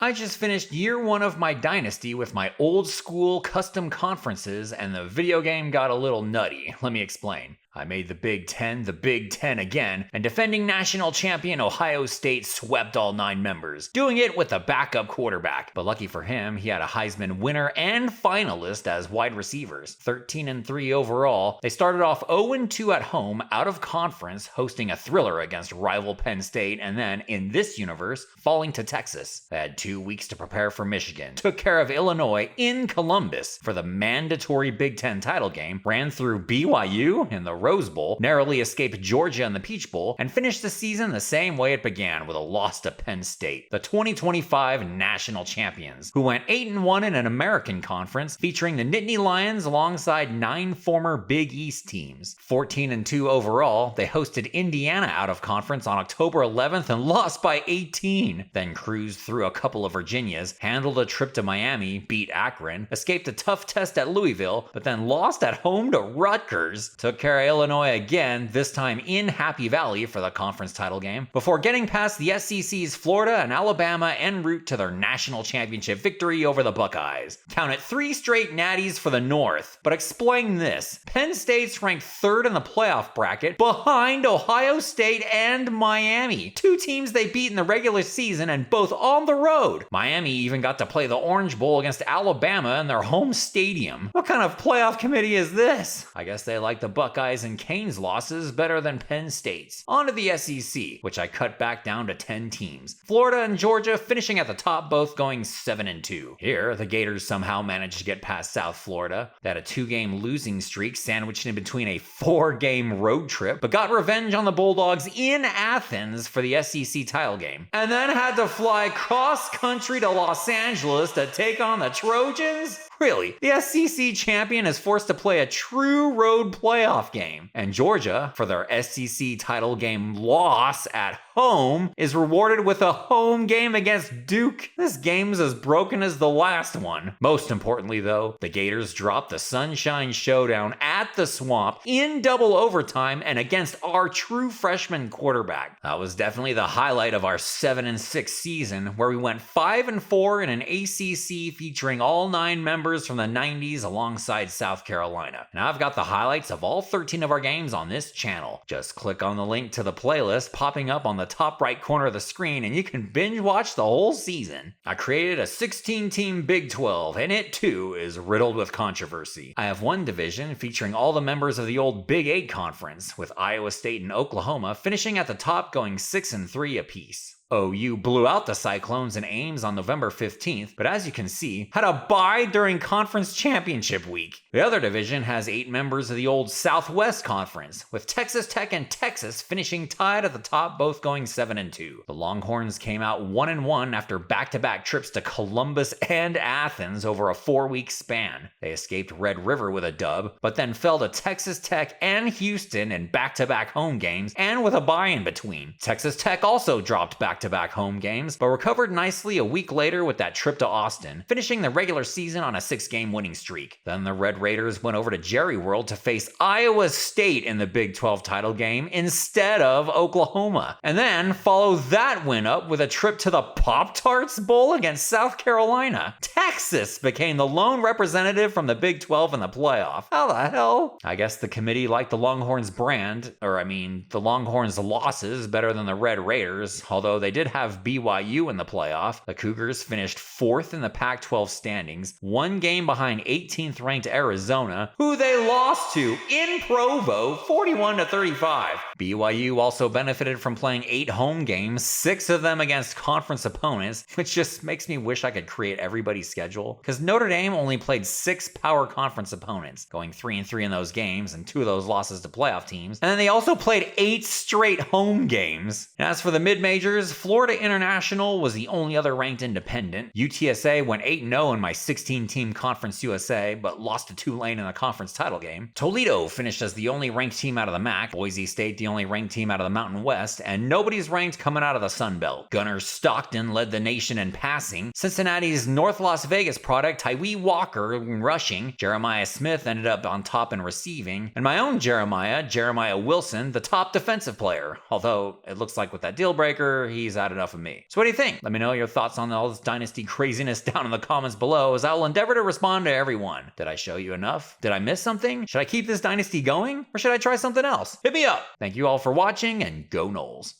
I just finished year 1 of my Dynasty with my old school custom conferences, and the video game got a little nutty. Let me explain. I made the Big Ten again, and defending national champion Ohio State swept all 9 members, doing it with a backup quarterback. But lucky for him, he had a Heisman winner and finalist as wide receivers. 13-3 overall, they started off 0-2 at home, out of conference, hosting a thriller against rival Penn State, and then, in this universe, falling to Texas. They had 2 weeks to prepare for Michigan, took care of Illinois in Columbus for the mandatory Big Ten title game, ran through BYU in the Rose Bowl, narrowly escaped Georgia in the Peach Bowl, and finished the season the same way it began, with a loss to Penn State, the 2025 national champions, who went 8-1 in an American conference, featuring the Nittany Lions alongside 9 former Big East teams. 14-2 overall, they hosted Indiana out of conference on October 11th and lost by 18, then cruised through a couple of Virginias, handled a trip to Miami, beat Akron, escaped a tough test at Louisville, but then lost at home to Rutgers, took care of Illinois again, this time in Happy Valley for the conference title game, before getting past the SEC's Florida and Alabama en route to their national championship victory over the Buckeyes. Count it 3 straight natties for the North. But explain this. Penn State's ranked 3rd in the playoff bracket, behind Ohio State and Miami, 2 teams they beat in the regular season and both on the road. Miami even got to play the Orange Bowl against Alabama in their home stadium. What kind of playoff committee is this? I guess they like the Buckeyes and Canes losses better than Penn State's. On to the SEC, which I cut back down to 10 teams. Florida and Georgia finishing at the top, both going 7-2. Here, the Gators somehow managed to get past South Florida. They had a 2-game losing streak sandwiched in between a 4-game road trip, but got revenge on the Bulldogs in Athens for the SEC title game, and then had to fly cross-country to Los Angeles to take on the Trojans? Really, the SEC champion is forced to play a true road playoff game, and Georgia, for their SEC title game loss at home, is rewarded with a home game against Duke. This game's as broken as the last one. Most importantly though, the Gators dropped the Sunshine Showdown at the Swamp in double overtime and against our true freshman quarterback. That was definitely the highlight of our 7-6 season, where we went 5-4 in an ACC featuring all 9 members from the 90s alongside South Carolina. And I've got the highlights of all 13 of our games on this channel. Just click on the link to the playlist popping up on the top right corner of the screen and you can binge watch the whole season. I created a 16-team Big 12 and it too is riddled with controversy. I have one division featuring all the members of the old Big 8 conference, with Iowa State and Oklahoma finishing at the top going 6-3 apiece. OU blew out the Cyclones in Ames on November 15th, but as you can see, had a bye during conference championship week. The other division has 8 members of the old Southwest Conference, with Texas Tech and Texas finishing tied at the top, both going 7-2. The Longhorns came out 1-1 after back-to-back trips to Columbus and Athens over a 4-week span. They escaped Red River with a dub, but then fell to Texas Tech and Houston in back-to-back home games, and with a bye in between. Texas Tech also dropped back-to-back home games, but recovered nicely a week later with that trip to Austin, finishing the regular season on a 6-game winning streak. Then the Red Raiders went over to Jerry World to face Iowa State in the Big 12 title game instead of Oklahoma, and then follow that win up with a trip to the Pop-Tarts Bowl against South Carolina. Texas became the lone representative from the Big 12 in the playoff. How the hell? I guess the committee liked the Longhorns brand, the Longhorns losses better than the Red Raiders, although they did have BYU in the playoff. The Cougars finished 4th in the Pac-12 standings, 1 game behind 18th ranked Arizona, who they lost to in Provo 41-35. BYU also benefited from playing 8 home games, 6 of them against conference opponents, which just makes me wish I could create everybody's schedule, because Notre Dame only played 6 power conference opponents, going 3-3 in those games and 2 of those losses to playoff teams, and then they also played 8 straight home games. And as for the mid-majors, Florida International was the only other ranked independent. UTSA went 8-0 in my 16-team Conference USA, but lost to Tulane in the conference title game. Toledo finished as the only ranked team out of the MAC, Boise State the only ranked team out of the Mountain West, and nobody's ranked coming out of the Sun Belt. Gunner Stockton led the nation in passing. Cincinnati's North Las Vegas product, Tyree Walker, in rushing. Jeremiah Smith ended up on top in receiving. And my own Jeremiah Wilson, the top defensive player. Although, it looks like with that deal breaker, he's is that enough of me? So what do you think? Let me know your thoughts on all this Dynasty craziness down in the comments below, as I will endeavor to respond to everyone. Did I show you enough? Did I miss something? Should I keep this Dynasty going? Or should I try something else? Hit me up! Thank you all for watching, and go Noles.